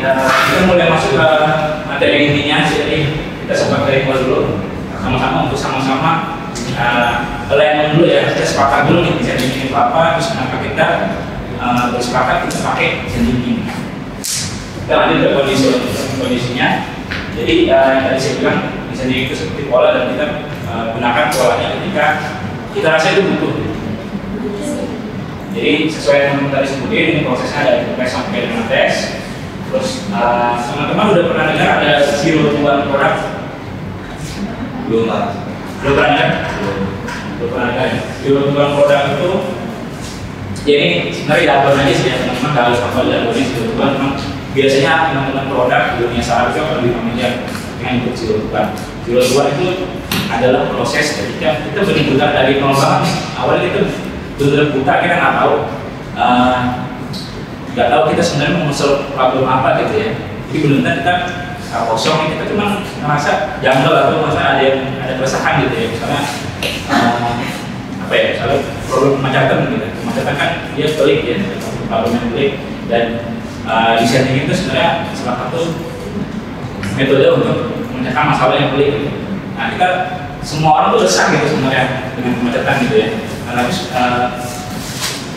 kita mulai masuk ke materi intinya. Jadi kita sebagai dulu sama-sama untuk sama-sama alignment dulu ya. Kita sepakat dulu nih desain ini apa, terus kenapa kita bersepakat kita pakai desain ini. Kita lanjut ke kondisinya. Jadi yang tadi saya bilang desain itu seperti pola dan kita gunakan polanya ketika kita rasa itu butuh. Jadi sesuai yang tadi sebutin, ini prosesnya dari request sampai dengan tes. Terus teman-teman udah pernah dengar ada zero to one product? Belum pernah dengar? Belum pernah dengar. Zero to one product itu jadi sebenarnya jargon aja sih ya teman-teman, kalau harus apa jargonnya zero to one. Memang biasanya teman-teman produk di dunia startup itu lebih familiar dengan untuk zero to one. Zero to one itu adalah proses ketika kita benar-benar dari nol banget. Awalnya kita benar-benar buta, kita nggak tahu kita sebenarnya mau solve problem apa gitu ya. Jadi benar-benar kita kosong, kita cuma ngerasa janggal atau masa ada keresahan gitu ya. Misalnya apa ya, misalnya problem kemacetan gitu. Kemacetan kan dia pelik ya, problem yang pelik, dan desain itu sebenarnya salah satu metode untuk memecahkan masalah yang pelik gitu. Nah, kita semua orang tuh resah gitu sebenarnya dengan kemacetan gitu ya. Karena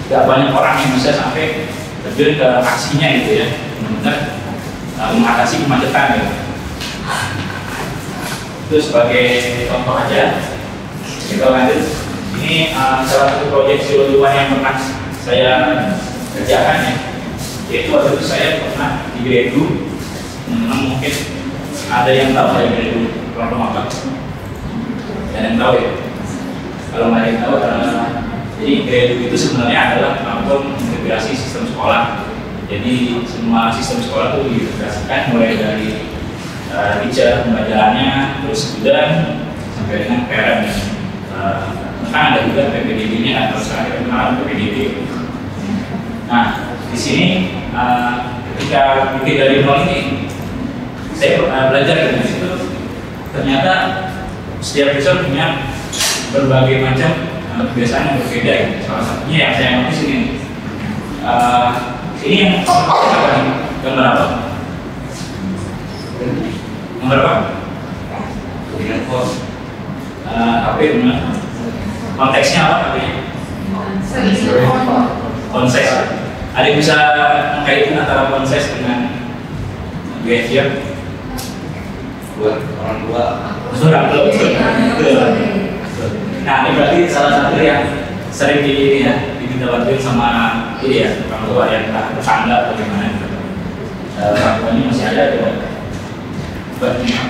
gak banyak orang yang bisa sampai terjun ke aksinya gitu ya, benar-benar mengatasi kemacetan gitu. Itu sebagai contoh aja. Kita lanjut. Ini salah satu proyek zero to one yang pernah saya kerjakan ya. Yaitu waktu itu saya pernah di Gredu. Mungkin ada yang tahu ya Gredu problem apa? Ada yang tahu ya? Kalau nggak ada yang tahu, jadi Gredu itu sebenarnya adalah platform integrasi sistem sekolah. Jadi semua sistem sekolah itu diintegrasikan mulai dari teacher pembelajarannya, terus student sampai dengan parent. Bahkan ada juga PPDB-nya atau sekarang kenalan PPDB. Nah, di sini ketika bikin dari nol ini, saya belajar dari situ. Ternyata setiap user punya berbagai macam kebiasaan yang berbeda ya. Salah satunya yang saya notice ini yang apa nih? Gambar apa? Gambar apa? HP benar. Konteksnya apa katanya? Konses. Ada yang bisa mengkaitkan antara konses dengan behavior? Buat orang tua. Nah, ini berarti salah satu yang sering diminta bantuin sama ya, orang tua yang tetangga atau gimana gitu. Orang tuanya masih ada gitu.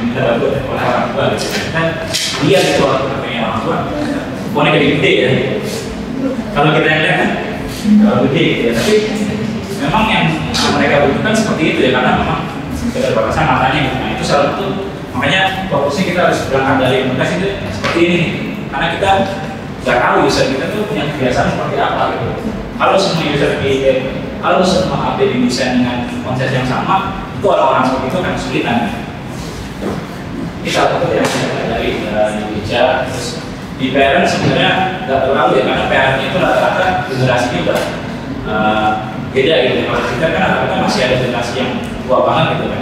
Minta bantuin oleh orang tua gitu. Kan lihat itu orang tua. Pokoknya gede-gede ya. Kalau kita lihat kan kalau gede gitu ya. Tapi memang yang mereka butuhkan seperti itu ya, karena memang keterbatasan matanya gitu. Nah, itu salah satu. Makanya fokusnya kita harus berangkat dari implementasi itu seperti ini nih. Karena kita nggak tahu user kita tuh punya kebiasaan seperti apa gitu. Kalau semua user kalau semua AP didesain dengan konsep yang sama, itu orang-orang seperti itu akan kesulitan. Ini salah satu yang saya pelajari di Indonesia. Terus di parent sebenarnya nggak terlalu ya, karena parent itu rata-rata generasinya udah beda gitu. Kalau kita kan rata-rata masih ada generasi yang tua banget gitu kan.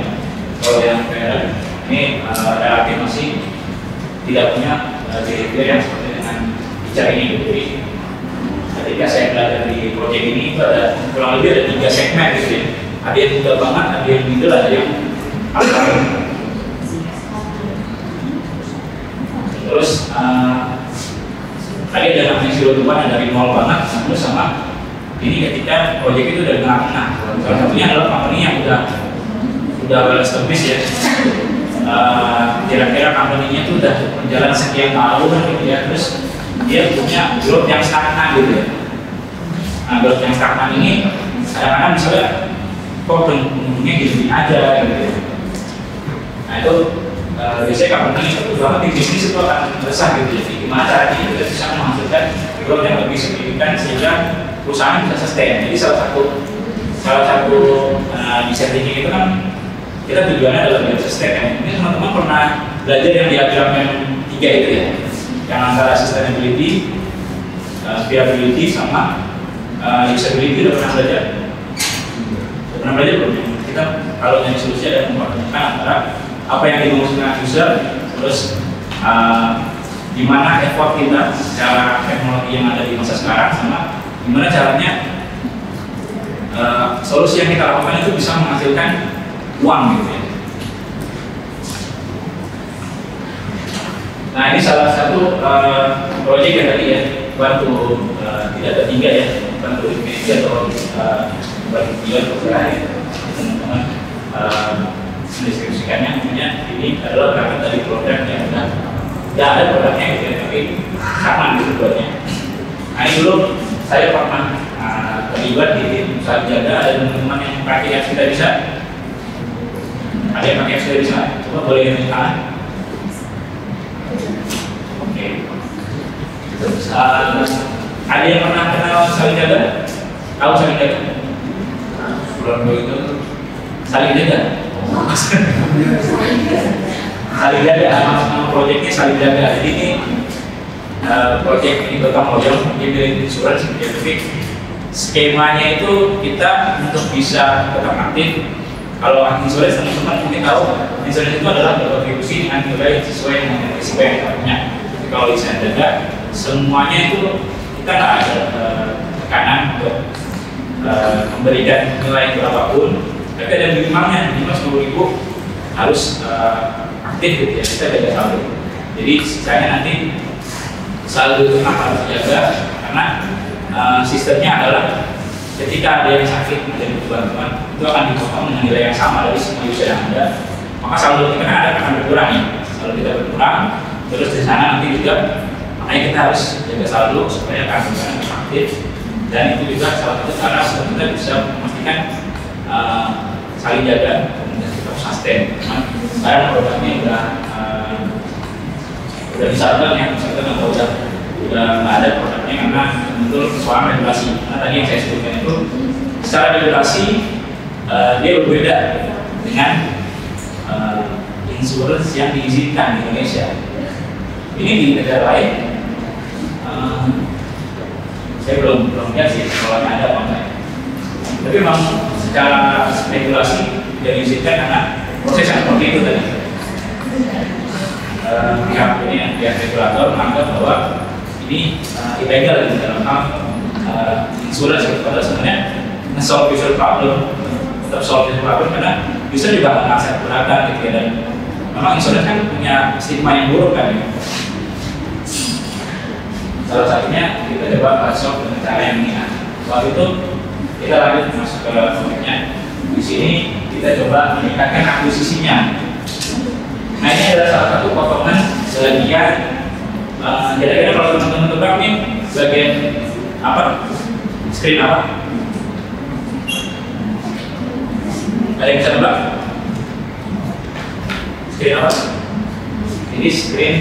Kalau yang parent ini relatif masih tidak punya behavior yang seperti dengan bicara ini gitu. Jadi ketika saya belajar di proyek ini itu ada kurang lebih ada 3 segmen gitu ya. Ada yang muda banget, ada yang middle, ada yang akar. Terus tadi ada namanya zero to one yang dari nol banget, terus sama ini ketika proyek itu dari tengah-tengah. Salah satunya adalah company yang udah well established ya. Kira-kira company-nya itu udah berjalan sekian tahun gitu ya, terus dia punya growth yang stagnan gitu ya. Nah, growth yang stagnan ini kadang-kadang misalnya kok bentuknya gini aja gitu ya. Nah itu biasanya company itu banget di bisnis itu akan besar gitu. Jadi gimana caranya kita bisa menghasilkan growth yang lebih signifikan sehingga perusahaan bisa sustain. Jadi salah satu design thinking itu kan kita tujuannya adalah biar sustain kan. Ini teman-teman pernah belajar yang diagram yang 3 itu ya, yang antara sustainability, viability sama usability. Udah pernah belajar? Pernah belajar belum? Kita kalau nyari solusi adalah mempertemukan antara apa yang dimaksudkan user, terus di mana effort kita secara teknologi yang ada di masa sekarang, sama gimana caranya solusi yang kita lakukan itu bisa menghasilkan uang gitu ya. Nah, ini salah satu proyek yang tadi ya, bantu tidak tertinggal ya, bantu Indonesia atau bantu dia teman-teman mendeskripsikannya. Namanya ini adalah berangkat dari produk yang sudah tidak ada produknya gitu ya, tapi sama gitu buatnya. Nah, ini dulu saya pernah terlibat di tim usaha jaga. Ada teman-teman yang pakai apps kita bisa, ada yang pakai apps kita bisa, coba boleh yang tangan. Oke. Terus ada yang pernah kenal saling jaga? Tahu saling jaga? Bulan itu saling jaga. Saling jaga, nama proyeknya saling jaga. Jadi ini proyek ini gotong royong, dia milik insurance, tapi skemanya itu kita untuk bisa tetap aktif. Kalau insurance teman-teman mungkin tahu, insurance itu adalah berkontribusi dengan nilai sesuai dengan risiko yang kita punya. Tapi kalau di saling jaga, semuanya itu kita nggak ada tekanan untuk memberikan nilai berapapun, tapi ada minimalnya, minimal 10.000 harus aktif gitu ya, kita jaga saldo. Jadi saya nanti saldo itu harus dijaga karena sistemnya adalah ketika ada yang sakit menjadi bantuan itu akan dipotong dengan nilai yang sama dari semua user yang ada, maka saldo kita kan akan berkurang ya, saldo kita berkurang, terus di sana nanti juga makanya kita harus jaga saldo supaya kandungan aktif, dan itu juga salah satu cara kita bisa memastikan saling jaga kemudian kita sustain. Sekarang produknya udah disarankan ya, misalkan atau udah nggak ada produknya karena betul persoalan regulasi. Karena tadi yang saya sebutkan itu secara regulasi dia berbeda dengan insurance yang diizinkan di Indonesia. Ini di negara lain saya belum lihat sih kalau ada apa enggak. Tapi memang secara regulasi tidak diizinkan karena proses yang seperti itu tadi. Pihak ini, pihak regulator menganggap bahwa ini ilegal di dalam hal insurance itu, padahal sebenarnya nge-solve user problem, tetap solve user problem karena user juga mengakses beragam gitu ya, dan memang insurance kan punya stigma yang buruk kan ya. Salah satunya kita coba solve dengan cara yang ini. Waktu itu kita lanjut masuk ke topiknya. Di sini kita coba meningkatkan akuisisinya. Nah, ini adalah salah satu potongan bagian. Kira-kira kalau teman-teman tebak nih bagian apa? Screen apa? Ada yang bisa tebak? Screen apa? Ini screen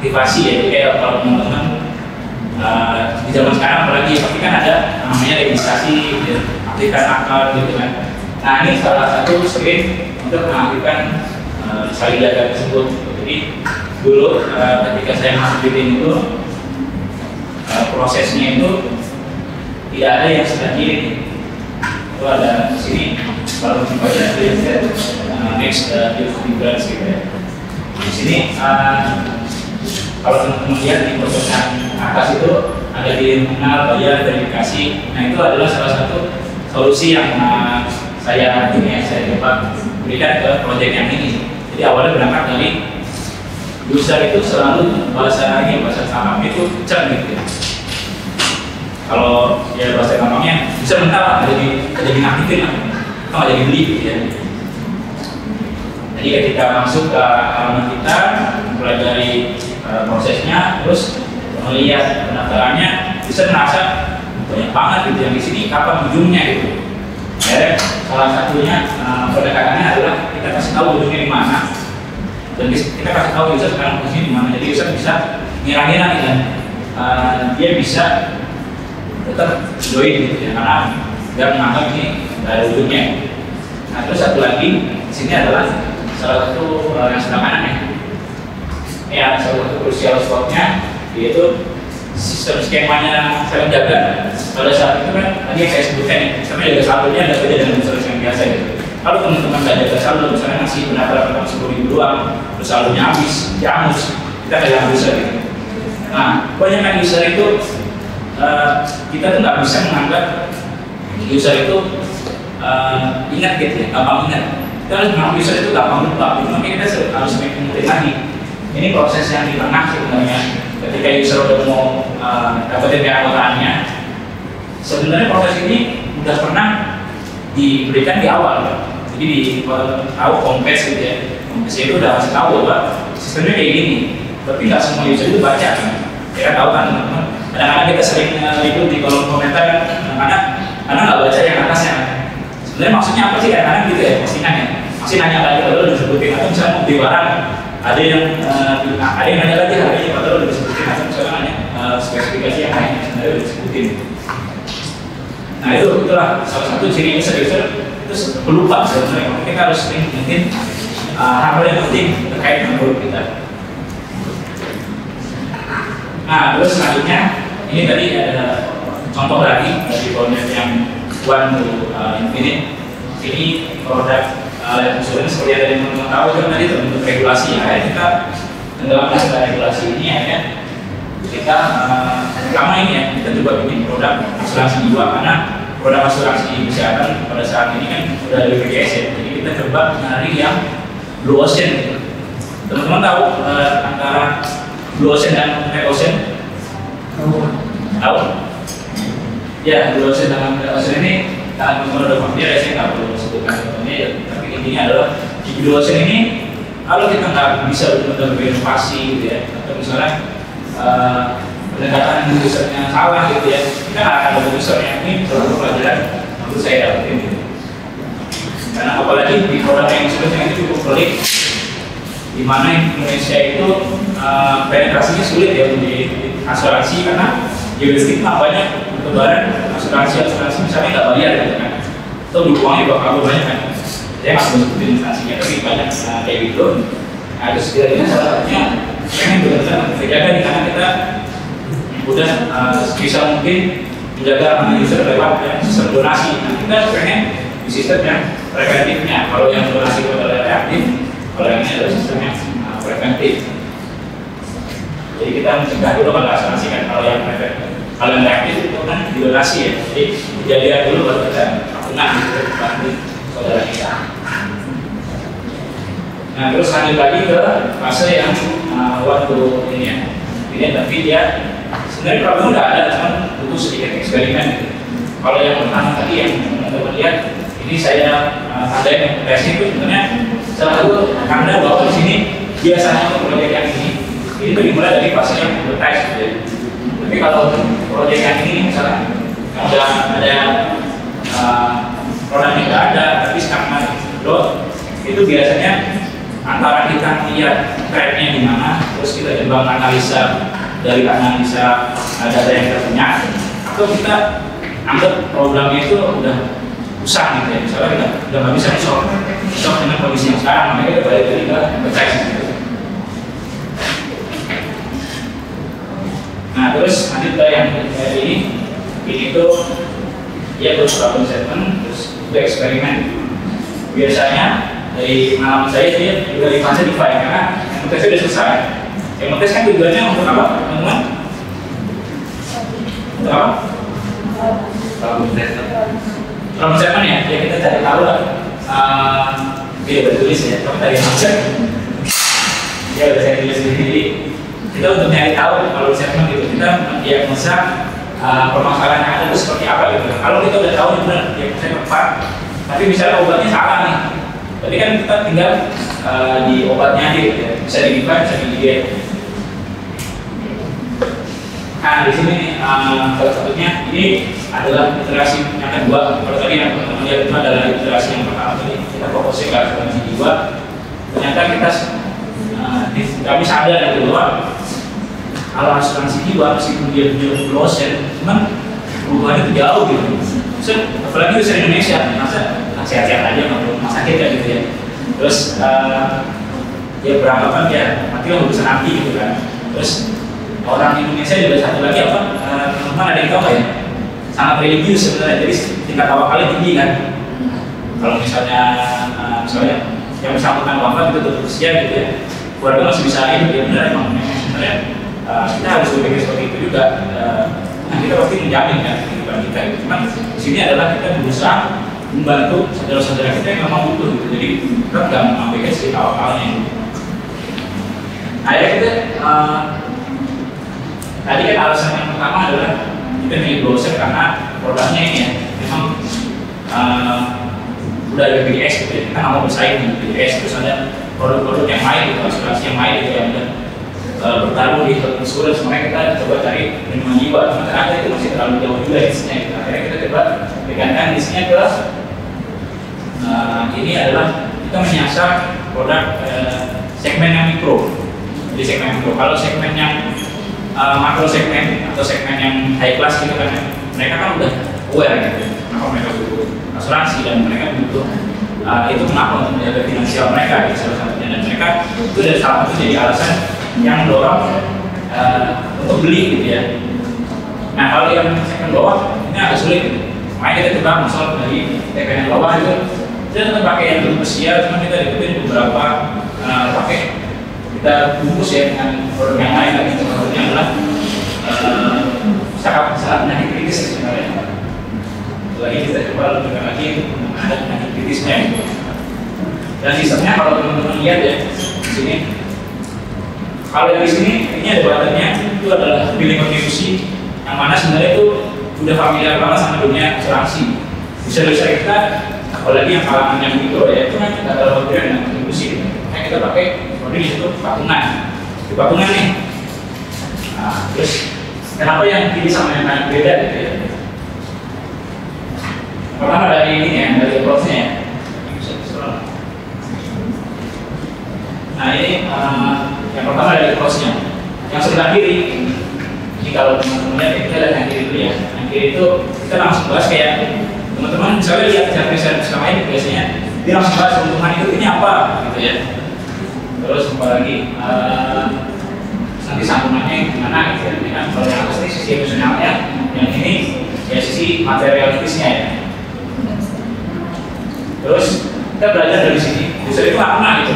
aktivasi ya. Jadi kayak kalau teman-teman di zaman sekarang apalagi pasti kan ada namanya registrasi, aktifkan akun gitu kan. Nah, ini salah satu screen untuk mengaktifkan saling jaga tersebut. Jadi dulu ketika saya masuk di tim itu prosesnya itu tidak ada yang seperti ini. Itu ada di sini baru baca next difference gitu ya. Di sini kalau teman-teman lihat di prosesnya atas itu ada di mengenal, bayar, verifikasi. Nah, itu adalah salah satu solusi yang saya coba berikan ke proyek yang ini. Jadi awalnya berangkat dari user itu selalu bahasa gampang itu cek gitu ya. Kalau ya bahasa gampangnya bisa mentah jadi ngaktifin lah, atau jadi beli gitu ya. Jadi ketika masuk ke halaman kita, mulai dari prosesnya, terus melihat pendaftarannya, bisa merasa banyak banget gitu yang di sini, kapan ujungnya gitu. Ya, salah satunya pendekatannya adalah kita kasih tahu ujungnya di mana, dan kita kasih tahu user sekarang posisinya di mana. Jadi user bisa ngira-ngira nih kan, dia bisa tetap join gitu ya, karena dia menganggap ini nggak ada ujungnya. Nah, terus satu lagi di sini adalah salah satu yang sebelah kanan ya, salah satu crucial spotnya yaitu sistem skemanya saling jaga. Pada saat itu kan tadi yang saya sebutkan ya, sistemnya jaga saldonya ada beda dengan insurance yang biasa gitu. Kalau teman-teman nggak jaga saldo, misalnya ngasih pendapatan 10.000 doang, terus saldonya habis, ya hangus, kita kayak user gitu. Nah, kebanyakan user itu kita tuh nggak bisa menganggap user itu ingat gitu ya, gampang ingat. Kita harus menganggap user itu gampang lupa. Jadi makanya kita harus mengingat lagi. Ini proses yang di tengah sebenarnya. Ketika user udah mau dapetin keanggotaannya, sebenarnya proses ini udah pernah diberikan di awal. Jadi di tahu kompes gitu ya. Kompes itu udah kasih tahu bahwa sistemnya kayak gini. Tapi nggak semua user itu baca kan. Ya tahu kan teman-teman. Kadang-kadang kita sering ribut di kolom komentar kan, kadang-kadang karena nggak baca yang atasnya. Sebenarnya maksudnya apa sih kadang-kadang gitu ya, masih nanya lagi kalau udah disebutin, atau misalnya mau beli barang, ada yang nanya lagi harganya kalau udah disebutin, atau misalnya nanya spesifikasi yang lain sebenarnya udah disebutin. Nah itulah salah satu ciri user terus pelupa sebenarnya. Kita harus sering mungkin hal-hal yang penting terkait dengan produk kita. Nah terus selanjutnya ini tadi ada contoh lagi dari produk yang One to Infinite. Ini produk life insurance seperti yang tadi teman-teman tahu kan tadi terbentuk regulasi ya. Kita tenggelamkan segala regulasi ini ya. Kita pertama ini ya, kita coba bikin produk asuransi jiwa karena produk asuransi kesehatan pada saat ini kan sudah ada BPJS ya. Jadi kita coba mencari yang blue ocean gitu. Teman-teman tahu antara blue ocean dan red ocean? Tahu? Ya, blue ocean dan red ocean ini teman-teman udah familiar ya, saya nggak perlu sebutkan contohnya ya. Tapi intinya adalah di blue ocean ini kalau kita nggak bisa benar-benar berinovasi gitu ya, atau misalnya pendekatan usernya salah gitu ya, kita nggak akan dapat usernya. Ini suatu pelajaran menurut saya dapetin gitu. Karena apalagi di produk yang sebenarnya itu cukup pelik, di mana Indonesia itu penetrasinya sulit ya di asuransi karena geografiknya banyak lebaran asuransi misalnya nggak bayar gitu kan, atau uangnya juga kabur banyak kan. Saya nggak mau sebutin instansinya tapi banyak kayak gitu. Nah itu setidaknya salah satunya pengen benar-benar terjaga di karena kita udah bisa mungkin menjaga user lewat sistem donasi. Nah, kita pengen di sistem yang preventifnya. Kalau yang donasi itu adalah reaktif, kalau yang ini adalah sistem yang preventif. Jadi kita mencegah dulu kalau asuransi kan, kalau yang preventif. Kalau yang reaktif itu kan di donasi ya. Jadi kejadian dulu baru kita kena bantu saudara kita. Nah terus lanjut lagi ke fase yang waktu ini ya. Ini tapi dia sebenarnya problemnya udah ada, cuman butuh sedikit eksperimen gitu. Kalau yang pertama tadi yang teman-teman lihat, ini saya ada yang tesnya itu sebenarnya salah satu tanda bahwa di sini biasanya untuk proyek yang ini dimulai dari fase yang advertise gitu ya. Tapi kalau proyek yang ini misalnya ada produknya nggak ada, tapi sekarang itu biasanya antara kita melihat trendnya di mana, terus kita coba analisa dari analisa data yang kita punya, atau kita anggap programnya itu udah usang gitu ya, misalnya kita udah nggak bisa shock dengan kondisi yang sekarang, makanya kita balik lagi ke advertise gitu. Nah terus lanjut ke yang ini tuh ya terus problem statement, terus itu eksperimen. Biasanya dari pengalaman saya sih dari fase define karena yang tes sudah selesai. Yang tes kan tujuannya untuk apa, teman-teman? Untuk apa? Problem statement ya, ya kita cari tahu lah. Dia udah tulis ya, kamu tadi macam. Ya udah saya tulis sendiri. Kita untuk nyari tahu kalau statement gitu, kita mendiagnosa permasalahan yang ada itu seperti apa gitu. Kalau kita udah tahu benar diagnosa tepat, tapi misalnya obatnya salah nih. Berarti kan kita tinggal di obatnya aja gitu ya. Bisa digibah, bisa digigit. Nah di sini salah satunya ini adalah iterasi yang kedua. Kalau tadi yang teman-teman lihat itu adalah iterasi yang pertama tadi kita fokusnya ke asuransi jiwa. Ternyata kami sadar gitu bahwa kalau asuransi jiwa meskipun dia punya dosen, cuman perubahannya itu jauh gitu. So, apalagi usaha Indonesia, masa sehat-sehat aja nggak perlu rumah sakit kan gitu ya. Terus dia beranggapan ya mati lah urusan nanti gitu kan. Terus orang Indonesia juga satu lagi apa? Teman-teman ada yang tahu nggak ya? Sangat religius sebenarnya, jadi tingkat tawakalnya tinggi kan. Kalau misalnya misalnya yang bersangkutan wafat itu tutup usia gitu ya, keluarga masih bisa hidup ya benar emang sebenarnya kita harus berpikir seperti itu juga. Nah kita pasti menjamin kan kehidupan kita itu. Cuman di sini adalah kita berusaha membantu saudara-saudara kita yang memang butuh gitu. Jadi kita nggak mengabaikan sih awal-awalnya. Nah ya kita tadi kan alasan yang pertama adalah kita milih browser karena produknya ini ya memang udah ada BPJS gitu ya, kita nggak mau bersaing dengan BPJS. Terus ada produk-produk yang lain gitu, asuransi yang lain gitu yang udah bertaruh di health insurance, makanya kita coba cari perlindungan jiwa. Cuma ternyata itu masih terlalu jauh juga isinya gitu. Akhirnya kita coba tekankan isinya ke ini adalah kita menyasar produk segmen yang mikro. Jadi segmen mikro. Kalau segmen yang makro segmen atau segmen yang high class gitu kan, mereka kan udah aware gitu. Kenapa mereka butuh asuransi dan mereka butuh itu kenapa untuk menjaga finansial mereka gitu, salah satunya. Dan mereka itu dari salah satu jadi alasan yang mendorong untuk beli gitu ya. Nah kalau yang segmen bawah ini agak sulit gitu. Makanya kita coba masuk dari segmen bawah itu kita tetap pakai yang belum usia, cuma kita deketin beberapa pakai kita bungkus ya dengan produk yang lain lagi. Contohnya adalah sangat penyakit kritis sebenarnya. Lagi kita coba lebih lagi ada penyakit kritisnya gitu. Dan sistemnya kalau teman-teman lihat ya di sini, kalau yang di sini ini ada batannya itu adalah billing kontribusi yang mana sebenarnya itu udah familiar banget sama dunia asuransi. Bisa kita apalagi yang kalangan yang mikro ya itu kan kita ada bagian dengan kontribusi. Nah kita pakai produk itu patungan. Di patungan nih. Nah terus kenapa yang ini sama yang lain beda gitu ya? Pertama dari ini ya, dari approach-nya ya. Nah ini yang pertama dari approach-nya. Yang sebelah kiri, ini kalau teman-teman lihat kita lihat yang kiri dulu ya. Yang kiri itu kita langsung bahas kayak teman-teman misalnya lihat chart selama ini biasanya dia langsung bahas keuntungan itu ini apa gitu ya. Terus apa lagi nanti sambungannya gimana gitu ya. Kalau yang atas ini sisi emosionalnya, yang ini ya sisi materialistisnya ya. Terus kita belajar dari sini. Bisa itu nggak pernah gitu.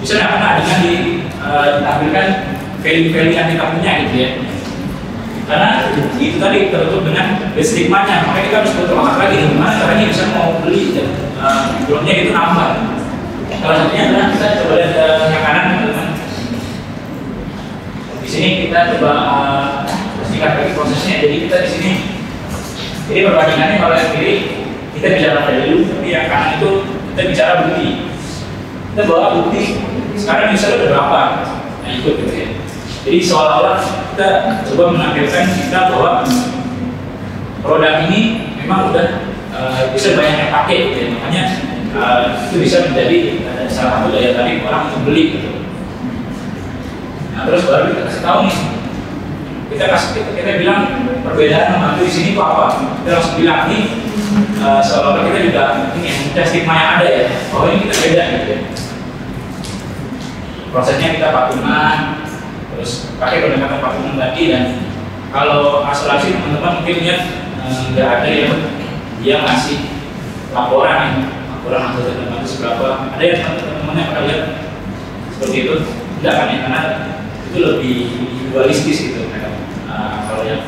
Bisa nggak pernah dengan ditampilkan value-value yang kita punya gitu ya. Karena itu tadi tertutup dengan stigmanya. Makanya kita harus berterima lagi gimana caranya bisa mau beli belumnya itu nambah. Salah satunya adalah kita coba lihat yang kanan teman-teman. Di sini kita coba singkat lagi prosesnya. Jadi kita di sini, jadi perbandingannya kalau yang kiri kita bicara value, tapi yang kanan itu kita bicara bukti. Kita bawa bukti. Sekarang misalnya udah berapa? Nah ikut gitu ya. Jadi seolah-olah kita coba menampilkan kita bahwa produk ini memang udah bisa banyak yang pakai gitu ya. Makanya itu bisa menjadi salah satu daya tarik orang untuk beli gitu. Nah terus baru kita kasih tahu nih. Kita bilang perbedaan membantu di sini itu apa? Kita langsung bilang nih seolah-olah kita juga ini ya, stigma yang ada ya, bahwa ini kita beda gitu ya. Prosesnya kita patungan, terus pakai pendekatan patungan tadi. Dan kalau asuransi teman-teman mungkin lihat nggak ada yang dia ngasih laporan anggota teman-teman seberapa. Ada yang teman-teman yang pernah lihat seperti itu? Enggak kan ya, karena itu lebih individualistis gitu. Kalau yang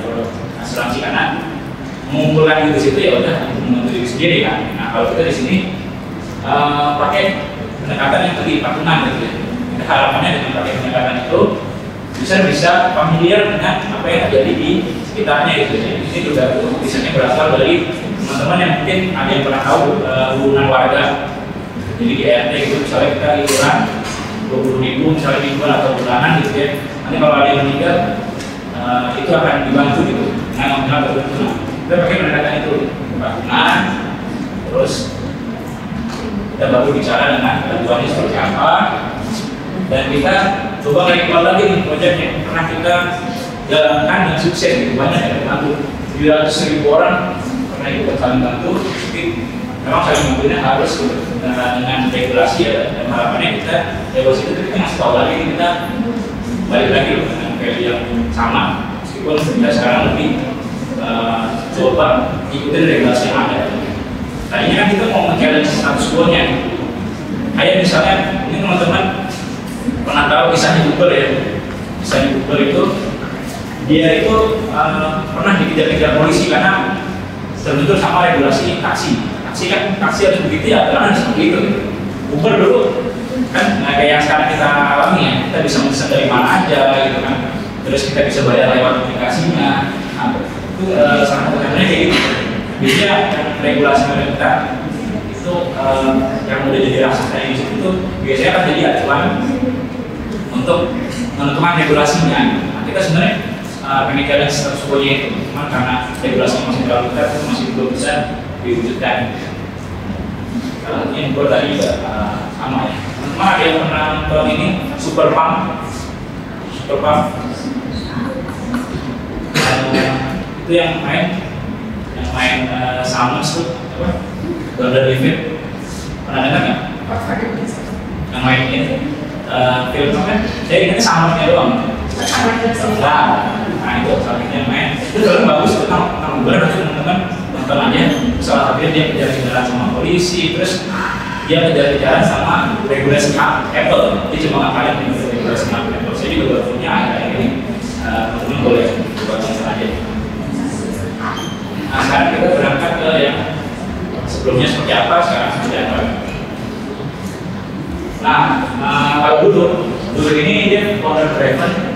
asuransi karena mengumpulkan di situ ya udah untuk diri sendiri kan. Nah kalau kita di sini pakai pendekatan yang tadi patungan gitu ya. Kita harapannya dengan pakai pendekatan itu bisa familiar dengan apa yang terjadi di sekitarnya gitu ya. Ini juga biasanya berasal dari teman-teman yang mungkin ada yang pernah tahu hubungan warga. Jadi di RT itu misalnya kita iuran 20.000 misalnya mingguan atau bulanan gitu ya. Nanti kalau ada yang meninggal itu akan dibantu gitu dengan nominal tertentu. Kita pakai pendekatan itu patungan, terus kita baru bicara dengan bantuannya seperti apa, dan kita coba rekor lagi nih proyeknya pernah kita jalankan dengan sukses gitu, banyak yang bantu 700.000 orang pernah ikut saling bantu. Tapi memang saling bantunya harus dengan regulasi ya, dan harapannya kita regulasi itu kita ngasih tahu lagi kita balik lagi loh dengan value yang sama, meskipun kita sekarang lebih coba ikutin regulasi yang ada. Tadinya kan kita mau nge-challenge status quo-nya, Kayak misalnya ini teman-teman pernah tahu kisahnya Uber ya? Kisahnya Uber itu dia itu pernah dikejar-kejar polisi karena terbentur sama regulasi taksi. Taksi harus begitu ya, aturan seperti itu. Gitu. Uber dulu kan kayak yang sekarang kita alami ya, kita bisa pesan dari mana aja gitu kan. Terus kita bisa bayar lewat aplikasinya. Nah, itu salah satu contohnya kayak gitu. Biasanya regulasi kita itu yang udah jadi raksasa di situ itu biasanya akan jadi acuan untuk menentukan regulasinya. Nah, kita sebenarnya pengen jalan status quo-nya itu, cuma karena regulasinya masih terlalu ketat, itu masih belum bisa diwujudkan. Salah satunya yang gue tadi juga sama ya. Teman-teman ada yang pernah nonton ini Super Pump? Itu yang main Summers tuh apa? Gordon Levitt pernah dengar nggak? Yang main ini film apa? Saya ingatnya Summersnya doang. Nah itu salah satu yang main. Itu film bagus tentang Uber, teman-teman nonton aja. Salah satunya dia kejar-kejaran sama polisi, terus dia kejar-kejaran sama regulasi Apple. Dia cuma ngapain regulasi Apple. Saya juga baru punya kayak ini. Teman-teman boleh buat nonton aja. Nah sekarang kita berangkat ke yang sebelumnya seperti apa, sekarang seperti apa. Nah kalau dulu ini dia owner driven.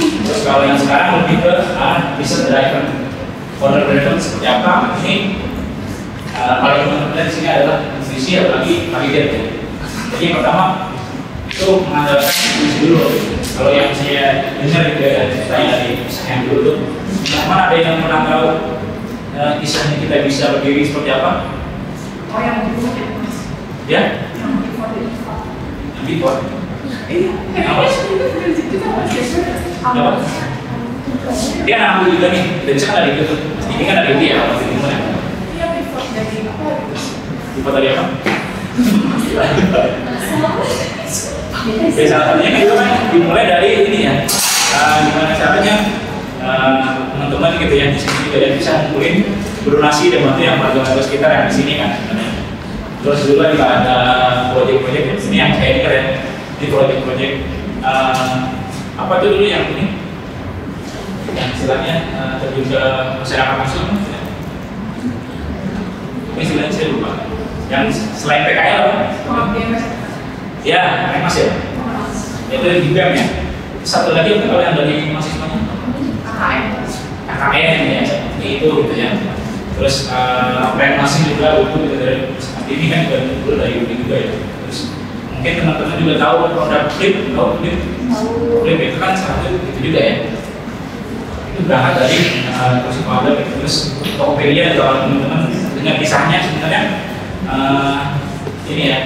Terus kalau yang sekarang lebih ke business driven. Owner driven seperti apa? Ini kalau teman-teman di sini adalah visi apalagi target. Jadi yang pertama itu mengandalkan visi dulu. Kalau yang saya dengar juga saya dari yang dulu tuh, mana ada yang pernah tahu kisahnya kita bisa berdiri seperti apa? Oh yang dulu ya? Yang before. Dia anak juga nih, dari sana dari itu. Ini kan dari dia, waktu itu mana? Iya, before dari apa? Before tadi apa? Ya salah satunya kan itu kan dimulai dari ini ya. Gimana caranya teman-teman gitu yang di sini juga yang bisa ngumpulin berdonasi dan bantu yang warga-warga sekitar yang di sini kan. Terus dulu juga ada proyek-proyek di sini yang saya dengar ya. Di proyek-proyek apa tuh dulu yang ini yang istilahnya terjun ke masyarakat langsung ini istilahnya saya lupa yang selain PKL ya Mas ya itu di BEM ya satu lagi itu kalau yang dari mahasiswanya KKN ya itu gitu ya terus masih juga buku gitu dari ini kan dulu dari UNI juga ya terus mungkin teman-teman juga tahu produk Flip itu kan salah satu itu juga ya itu berangkat dari kursi powder terus Tokopedia kalau teman-teman dengar kisahnya sebenarnya ini ya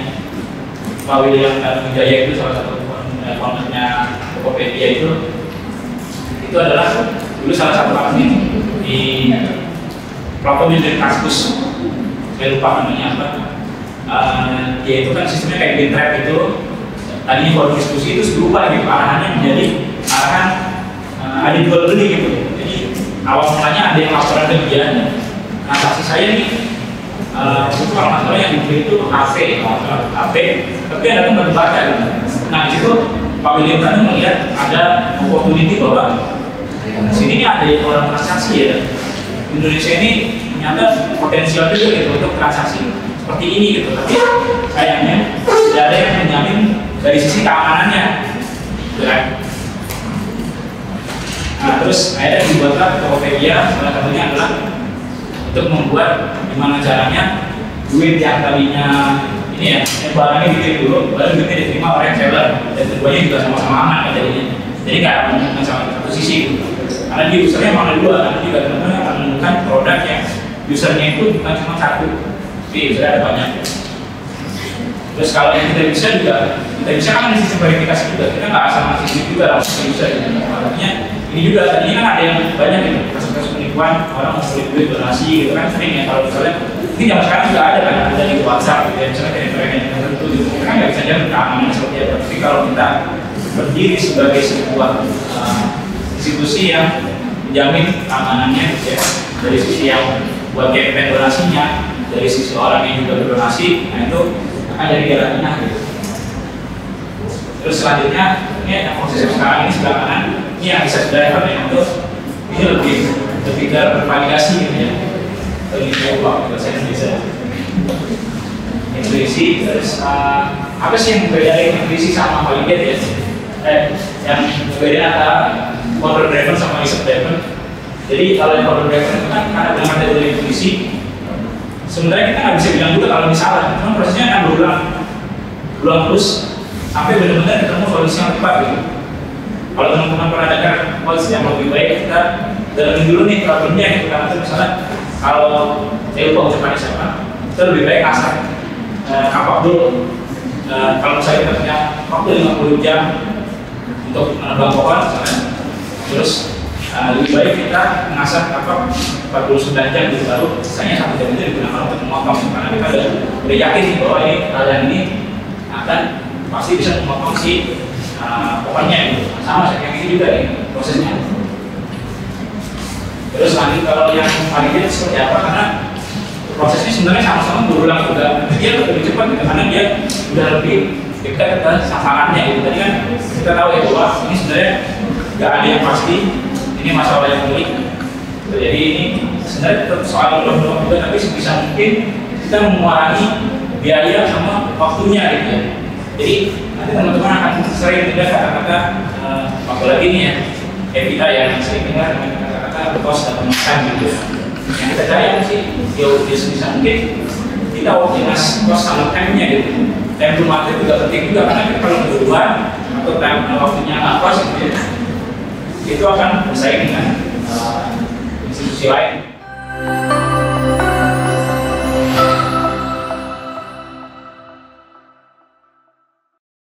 Pak William Wijaya itu salah satu foundernya Tokopedia itu adalah dulu salah satu admin di platform dari Kaskus saya lupa namanya apa dia itu kan sistemnya kayak Bintrap itu tadinya kalau diskusi itu berubah gitu arahannya menjadi arahan ada jual beli gitu jadi awal mulanya ada yang laporan ke dia nah saksi saya nih itu kalau masalah yang dibeli itu HP tapi ada yang berbaca gitu nah disitu Pak William tadi melihat ada opportunity bahwa sini nih ada orang transaksi ya Indonesia ini ternyata potensial juga gitu untuk transaksi seperti ini gitu tapi sayangnya tidak ada yang menjamin dari sisi keamanannya kan? Nah terus akhirnya dibuatlah Tokopedia salah satunya adalah untuk membuat gimana caranya duit yang tadinya ini ya barangnya dikirim dulu baru duitnya diterima oleh seller dan keduanya juga sama-sama aman kan jadinya jadi nggak masalah satu sisi gitu. Karena di usernya memang ada dua karena juga teman-teman akan menemukan produk yang usernya itu bukan cuma satu tapi usernya ada banyak terus kalau yang kita bisa kan ada sistem verifikasi juga kita nggak asal ngasih duit juga langsung user artinya ini juga tadinya kan ada yang banyak gitu kasus-kasus penipuan orang mau duit donasi gitu kan sering ya kalau misalnya ini zaman sekarang juga ada kan ada di WhatsApp gitu ya misalnya kayak mereka yang tertentu gitu kita kan nggak bisa jamin keamanan seperti apa tapi kalau kita berdiri sebagai sebuah institusi yang menjamin keamanannya gitu ya dari sisi yang buat campaign donasinya dari sisi orang yang juga berdonasi nah itu akan jadi jalan tengah gitu Terus selanjutnya ini yang proses sekarang ini sebelah kanan, ini yang bisa driver ya, untuk ini lebih ke bervalidasi gitu ya. Lebih coba kalau saya bisa intuisi. Terus apa sih yang berbeda intuisi sama validate ya? Yang berbeda antara control driven sama reset driven. Jadi kalau yang control driven itu kan karena dengan metode intuisi, sebenarnya kita nggak bisa bilang juga kalau ini salah, cuma prosesnya akan berulang terus sampai benar-benar ketemu solusi yang tepat gitu. Kalau teman-teman pernah dengar solusi yang lebih baik, kita dalamin dulu nih problemnya gitu. Karena itu misalnya kalau saya lupa ucapannya siapa, kita lebih baik asal kapak dulu. Kalau misalnya kita punya waktu 50 jam untuk menebang pohon misalnya, terus lebih baik kita mengasah kapak 49 jam gitu, baru sisanya 1 jam itu digunakan untuk memotong, karena kita udah yakin nih bahwa ini kalian ini akan pasti bisa memotong si pohonnya gitu. Sama kayak ini juga nih prosesnya. Terus nanti kalau yang validate seperti apa, karena prosesnya sebenarnya sama-sama berulang juga, dia lebih cepat gitu, karena dia udah lebih dekat ke sasarannya gitu. Tadi kan kita tahu ya bahwa ini sebenarnya nggak ada yang pasti, ini masalah yang unik. Jadi ini sebenarnya tetap soal belum juga, tapi sebisa mungkin kita mengurangi biaya sama waktunya gitu ya. Jadi nanti teman-teman akan sering dengar kata-kata apalagi ini ya, kayak kita yang sering dengar dengan kata-kata cost dan makan gitu. Yang kita cari apa sih? Ya sebisa mungkin kita optimas cost sama time-nya gitu. Time to market juga penting juga, karena kita kalau berdua atau time waktunya nggak pas gitu ya, itu akan bersaing dengan institusi lain.